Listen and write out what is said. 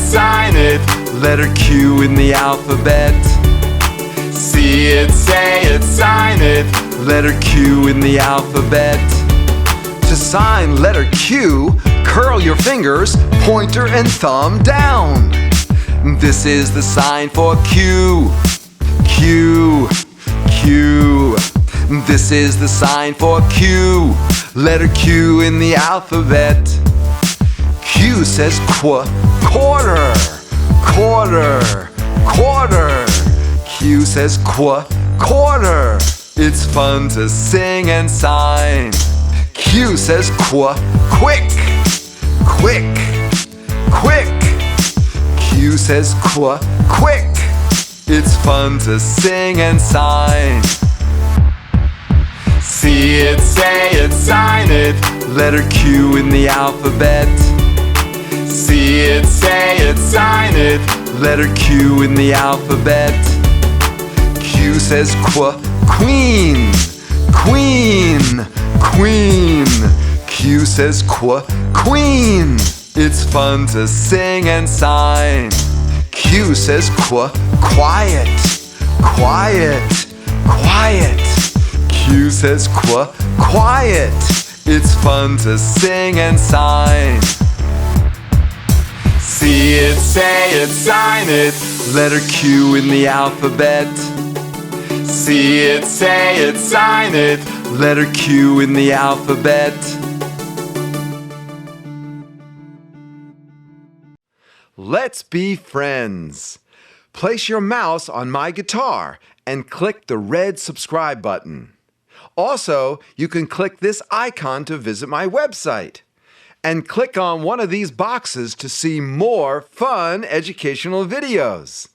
sign it. Letter Q in the alphabet. See it, say it, sign it. Letter Q in the alphabet. To sign letter Q, curl your fingers, pointer and thumb down. This is the sign for Q. Q, Q. This is the sign for Q. Letter Q in the alphabet. Q says quarter, quarter, quarter. Q says quarter. It's fun to sing and sign. Q says quick, quick, quick. Q says quick. It's fun to sing and sign. See it, say it, sign it. Letter Q in the alphabet. See it, say it, sign it. Letter Q in the alphabet. Q says queen, queen, queen. Q says queen. It's fun to sing and sign. Q says quiet, quiet, quiet. Q says quiet. It's fun to sing and sign. See it, say it, sign it. Letter Q in the alphabet. See it, say it, sign it. Letter Q in the alphabet. Let's be friends. Place your mouse on my guitar and click the red subscribe button. Also, you can click this icon to visit my website. And click on one of these boxes to see more fun educational videos.